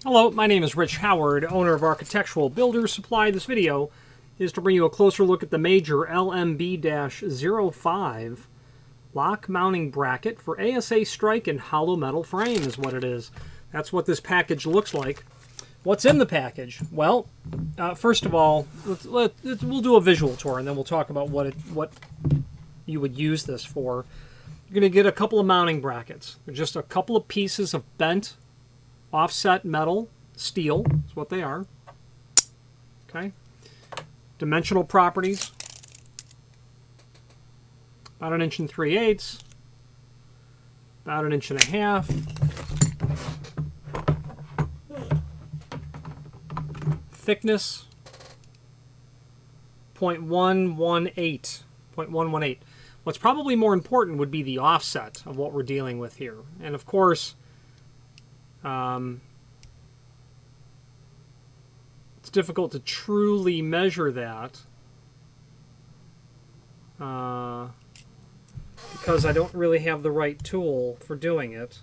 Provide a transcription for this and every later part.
Hello, my name is Rich Howard, owner of Architectural Builders Supply. This video is to bring you a closer look at the Major LMB-05 lock mounting bracket for ASA Strike and hollow metal frame is what it is. That's what this package looks like. What's in the package? Well, first of all, we'll do a visual tour and then we'll talk about what you would use this for. You're going to get a couple of mounting brackets. They're just a couple of pieces of bent offset metal, steel is what they are. Okay. Dimensional properties. About 1 3/8 inches. About 1.5 inches. Thickness 0.118. What's probably more important would be the offset of what we're dealing with here. And of course, it's difficult to truly measure that because I don't really have the right tool for doing it.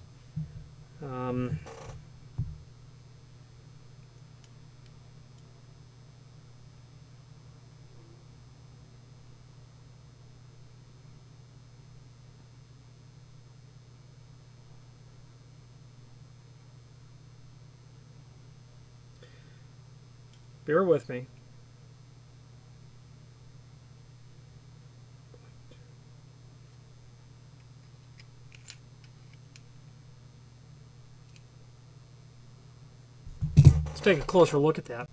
Bear with me. Let's take a closer look at that.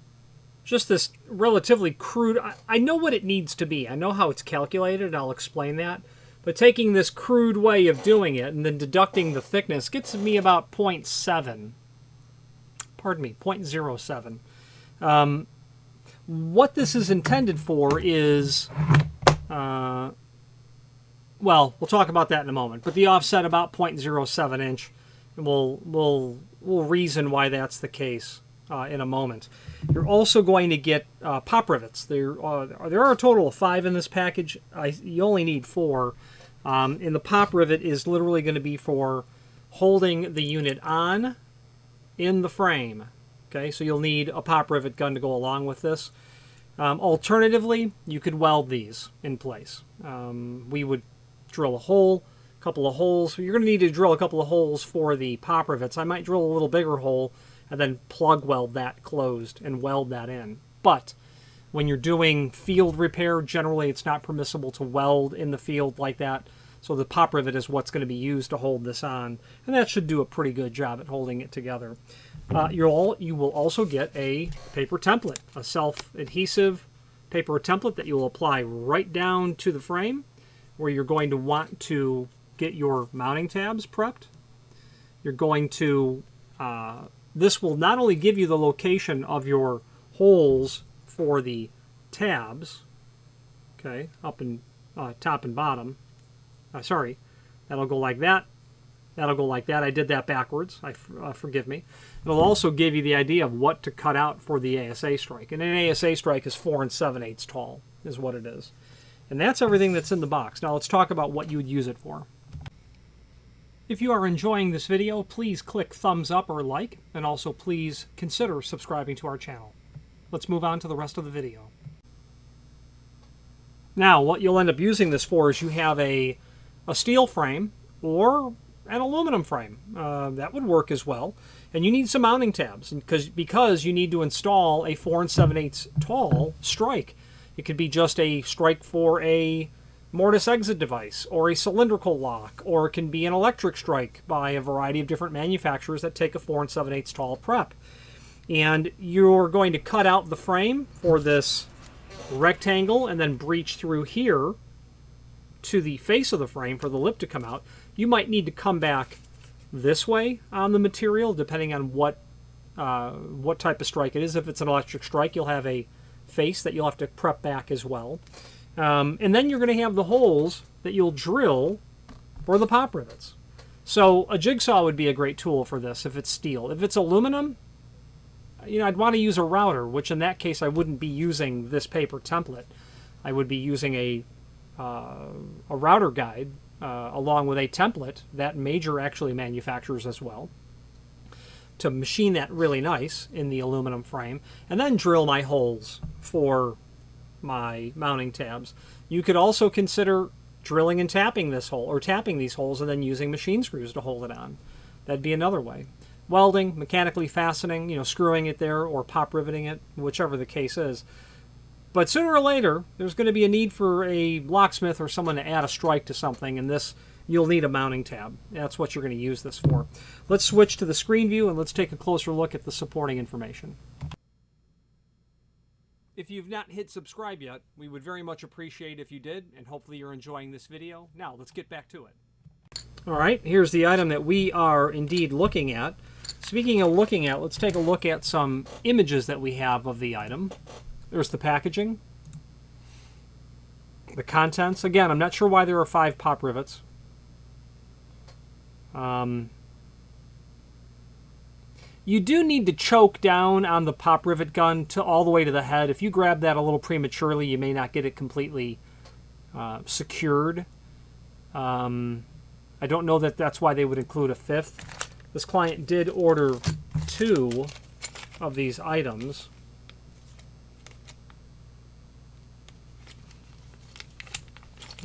Just this relatively crude, I know what it needs to be. I know how it's calculated, and I'll explain that. But taking this crude way of doing it and then deducting the thickness gets me about 0.7. Pardon me, 0.07. What this is intended for is, well, we'll talk about that in a moment. But the offset about 0.07 inch, and we'll reason why that's the case in a moment. You're also going to get pop rivets. There are a total of 5 in this package. You only need 4. And the pop rivet is literally going to be for holding the unit on in the frame. Okay, so you'll need a pop rivet gun to go along with this. Alternatively, you could weld these in place. We would drill a couple of holes. You're going to need to drill a couple of holes for the pop rivets. I might drill a little bigger hole and then plug weld that closed and weld that in. But when you're doing field repair, generally it's not permissible to weld in the field like that. So the pop rivet is what's going to be used to hold this on. And that should do a pretty good job at holding it together. You will also get a paper template, a self-adhesive paper template that you will apply right down to the frame where you're going to want to get your mounting tabs prepped. You're going to, this will not only give you the location of your holes for the tabs, okay, up and top and bottom. Sorry, that'll go like that. That'll go like that. I did that backwards. Forgive me. It'll also give you the idea of what to cut out for the ASA Strike. And an ASA Strike is 4 7/8 tall, is what it is. And that's everything that's in the box. Now let's talk about what you would use it for. If you are enjoying this video, please click thumbs up or like, and also please consider subscribing to our channel. Let's move on to the rest of the video. Now, what you'll end up using this for is you have a steel frame or an aluminum frame. That would work as well. And you need some mounting tabs because you need to install a 4 7/8 tall strike. It could be just a strike for a mortise exit device or a cylindrical lock, or it can be an electric strike by a variety of different manufacturers that take a 4 7/8 tall prep. And you're going to cut out the frame for this rectangle and then breach through here to the face of the frame for the lip to come out. You might need to come back this way on the material, depending on what type of strike it is. If it's an electric strike, you'll have a face that you'll have to prep back as well. And then you're going to have the holes that you'll drill for the pop rivets. So a jigsaw would be a great tool for this if it's steel. If it's aluminum, I'd want to use a router, which in that case I wouldn't be using this paper template. I would be using a router guide along with a template that Major actually manufactures as well. to machine that really nice in the aluminum frame, and then drill my holes for my mounting tabs. You could also consider drilling and tapping this hole, or tapping these holes and then using machine screws to hold it on. That'd be another way. Welding, mechanically fastening, you know, screwing it there or pop riveting it, whichever the case is. But sooner or later, there's going to be a need for a locksmith or someone to add a strike to something, and this, you'll need a mounting tab. That's what you're going to use this for. Let's switch to the screen view and let's take a closer look at the supporting information. If you've not hit subscribe yet, we would very much appreciate if you did, and hopefully you're enjoying this video. Now, let's get back to it. All right, here's the item that we are indeed looking at. Speaking of looking at, let's take a look at some images that we have of the item. There's the packaging, the contents. Again, I'm not sure why there are 5 pop rivets. You do need to choke down on the pop rivet gun to all the way to the head. If you grab that a little prematurely, you may not get it completely secured. I don't know that that's why they would include a 5th. This client did order 2 of these items.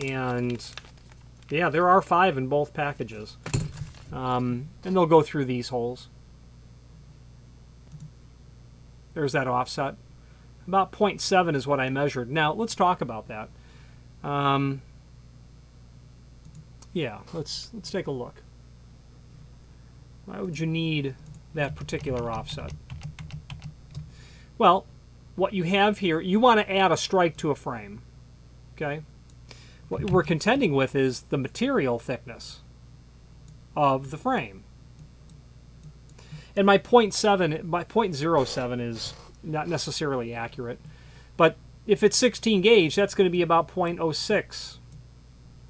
And yeah, there are 5 in both packages. And they'll go through these holes. There's that offset. About 0.7 is what I measured. Now, let's talk about that. Yeah, let's take a look. Why would you need that particular offset? Well, what you have here, you want to add a strike to a frame. Okay? What we're contending with is the material thickness of the frame. And my 0.07 is not necessarily accurate. But if it's 16 gauge, that's going to be about 0.06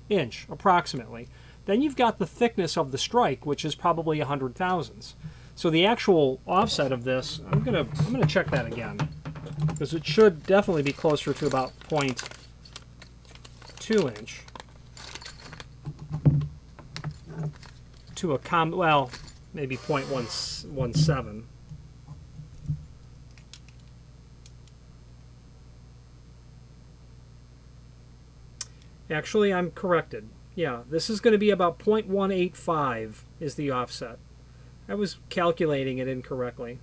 inch, approximately. Then you've got the thickness of the strike, which is probably 100 thousandths. So the actual offset of this, I'm gonna check that again, because it should definitely be closer to about 0.2 inch. To a well, maybe 0.117. Actually, I'm corrected. Yeah, this is going to be about 0.185 is the offset. I was calculating it incorrectly.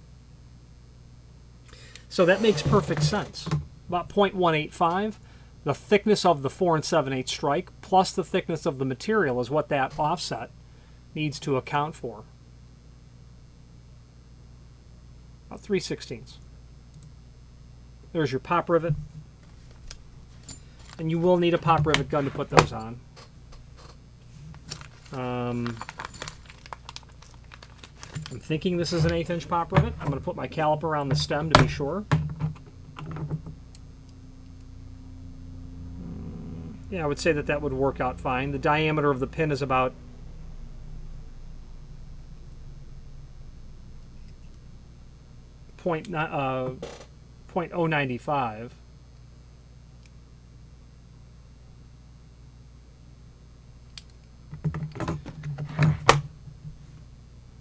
So that makes perfect sense. About 0.185. The thickness of the 4 7/8 strike plus the thickness of the material is what that offset needs to account for. About 3/16. There's your pop rivet. And you will need a pop rivet gun to put those on. I'm thinking this is an 1/8 inch pop rivet. I'm going to put my caliper on the stem to be sure. Yeah, I would say that would work out fine. The diameter of the pin is about 0.095.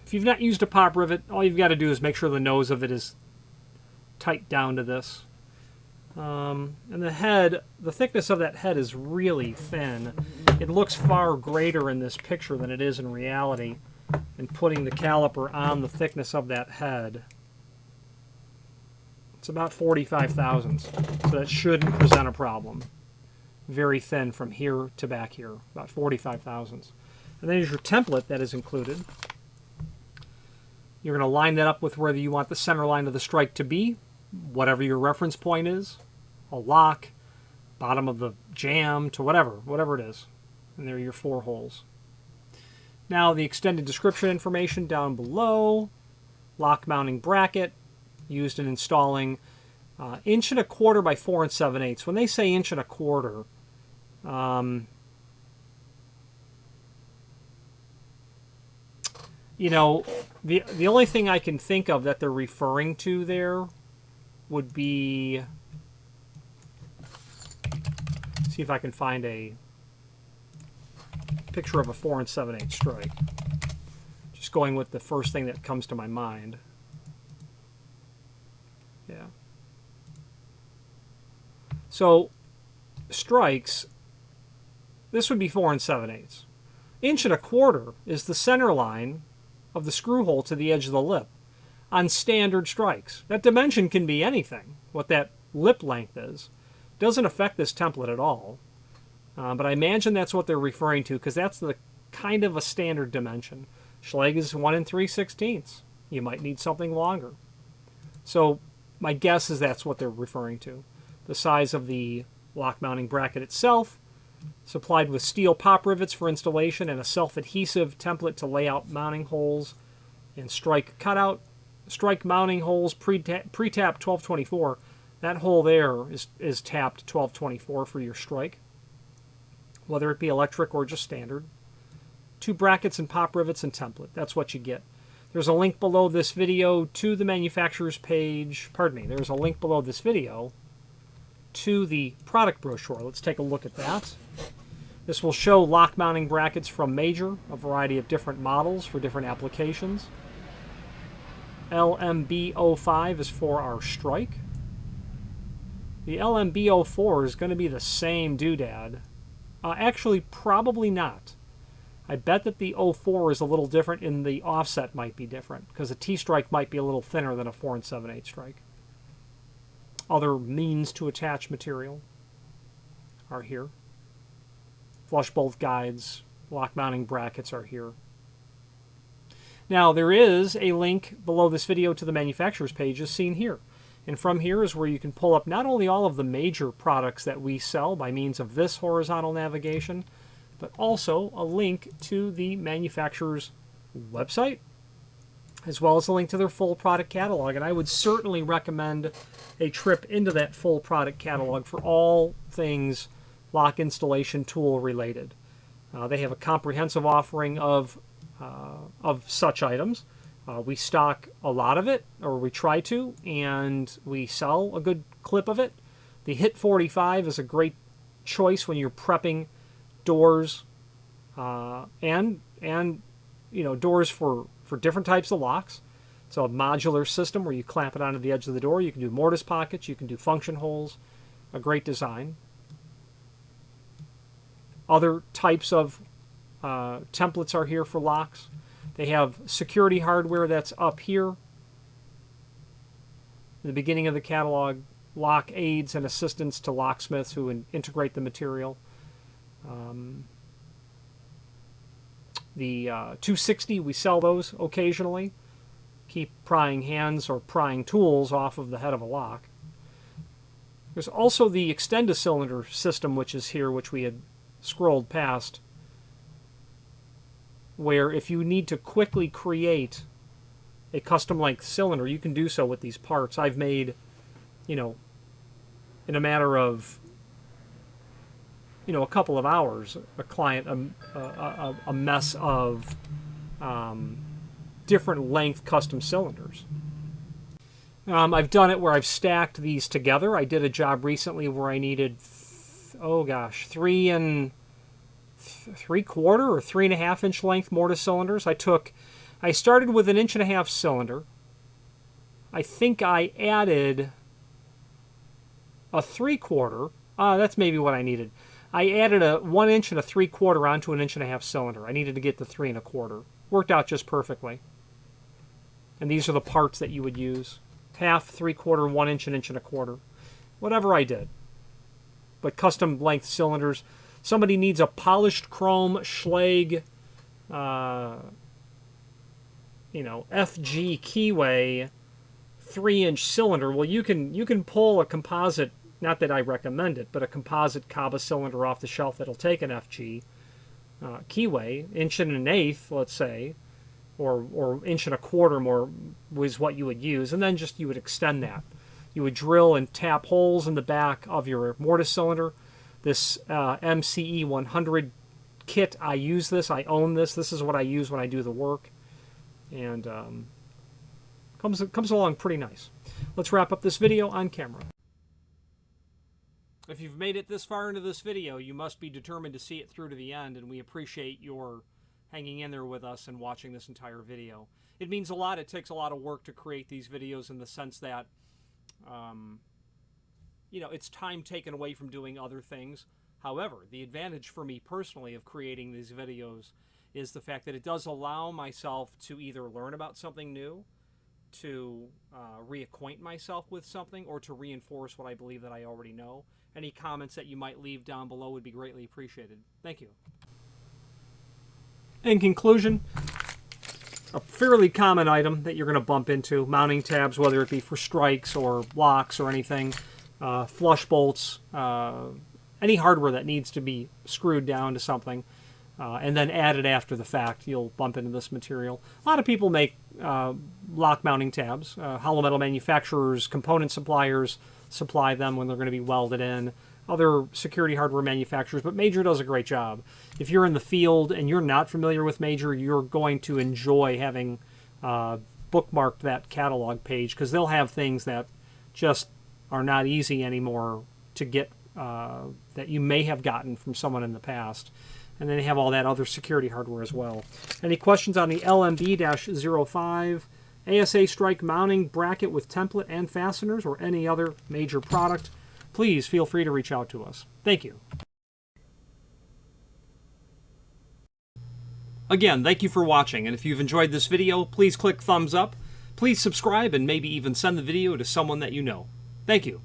If you've not used a pop rivet, all you've got to do is make sure the nose of it is tight down to this. And the head, the thickness of that head is really thin. It looks far greater in this picture than it is in reality. And putting the caliper on the thickness of that head, it's about 45 thousandths. So that shouldn't present a problem. Very thin from here to back here, about 45 thousandths. And then there's your template that is included. You're going to line that up with whether you want the center line of the strike to be, whatever your reference point is, a lock, bottom of the jam, to whatever it is. And there are your 4 holes. Now the extended description information down below. Lock mounting bracket used in installing 1 1/4 by 4 7/8. When they say 1 1/4, you know, the only thing I can think of that they're referring to there would be, see if I can find a picture of a 4 7/8 strike. Just going with the first thing that comes to my mind. Yeah. So, strikes, this would be 4 7/8. 1.25 is the center line of the screw hole to the edge of the lip on standard strikes. That dimension can be anything, what that lip length is. Doesn't affect this template at all. But I imagine that's what they're referring to, because that's the kind of a standard dimension. Schlage is 1 3/16. You might need something longer. So my guess is that's what they're referring to. The size of the lock mounting bracket itself, supplied with steel pop rivets for installation and a self-adhesive template to lay out mounting holes and strike cutout. Strike mounting holes pre-tap 1224. That hole there is tapped 1224 for your strike, whether it be electric or just standard. 2 brackets and pop rivets and template. That's what you get. There's a link below this video to the manufacturer's page. Pardon me. There's a link below this video to the product brochure. Let's take a look at that. This will show lock mounting brackets from Major, a variety of different models for different applications. LMB05 is for our strike. The LMB04 is going to be the same doodad. Actually, probably not. I bet that the 04 is a little different, and the offset might be different, because a T-strike might be a little thinner than a 4 7/8 strike. Other means to attach material are here. Flush bolt guides, lock mounting brackets are here. Now, there is a link below this video to the manufacturer's page as seen here. And from here is where you can pull up not only all of the Major products that we sell by means of this horizontal navigation, but also a link to the manufacturer's website, as well as a link to their full product catalog. And I would certainly recommend a trip into that full product catalog for all things lock installation tool related. They have a comprehensive offering of such items. We stock a lot of it, or we try to, and we sell a good clip of it. The Hit 45 is a great choice when you're prepping doors and you know, doors for different types of locks. So a modular system where you clamp it onto the edge of the door. You can do mortise pockets. You can do function holes. A great design. Other types of templates are here for locks. They have security hardware that's up here. In the beginning of the catalog, lock aids and assistance to locksmiths who integrate the material. The 260, we sell those occasionally. Keep prying hands or prying tools off of the head of a lock. There's also the extend-a-cylinder system, which is here, which we had scrolled past, where if you need to quickly create a custom length cylinder, you can do so with these parts. I've made, you know, in a matter of, you know, a couple of hours, a client a mess of different length custom cylinders. I've done it where I've stacked these together. I did a job recently where I needed, 3 3/4 or 3.5 inch length mortise cylinders. I started with an 1.5 inch cylinder. I think I added a 3/4. That's maybe what I needed. I added a 1 inch and a 3/4 onto an 1.5 inch cylinder. I needed to get the 3 1/4. Worked out just perfectly. And these are the parts that you would use: 1/2, 3/4, 1 inch, and 1 1/4. Whatever I did. But custom length cylinders. Somebody needs a polished chrome Schlage, FG keyway 3-inch cylinder. Well, you can pull a composite. Not that I recommend it, but a composite Kaba cylinder off the shelf that'll take an FG keyway, 1.125", let's say, or 1.25" more was what you would use, and then you would extend that. You would drill and tap holes in the back of your mortise cylinder. This MCE 100 kit, I use this. I own this. This is what I use when I do the work, and comes along pretty nice. Let's wrap up this video on camera. If you've made it this far into this video, you must be determined to see it through to the end, and we appreciate your hanging in there with us and watching this entire video. It means a lot. It takes a lot of work to create these videos in the sense that, you know, it's time taken away from doing other things. However, the advantage for me personally of creating these videos is the fact that it does allow myself to either learn about something new, to reacquaint myself with something, or to reinforce what I believe that I already know. Any comments that you might leave down below would be greatly appreciated. Thank you. In conclusion, a fairly common item that you're going to bump into, mounting tabs, whether it be for strikes or locks or anything, flush bolts, any hardware that needs to be screwed down to something, and then added after the fact, you'll bump into this material. A lot of people make lock mounting tabs. Hollow metal manufacturers, component suppliers supply them when they're going to be welded in. Other security hardware manufacturers, but Major does a great job. If you're in the field and you're not familiar with Major, you're going to enjoy having bookmarked that catalog page, because they'll have things that just are not easy anymore to get, that you may have gotten from someone in the past. And then they have all that other security hardware as well. Any questions on the LMB-05 ASA Strike mounting bracket with template and fasteners, or any other Major product, please feel free to reach out to us. Thank you. Again, thank you for watching, and if you've enjoyed this video, please click thumbs up. Please subscribe and maybe even send the video to someone that you know. Thank you.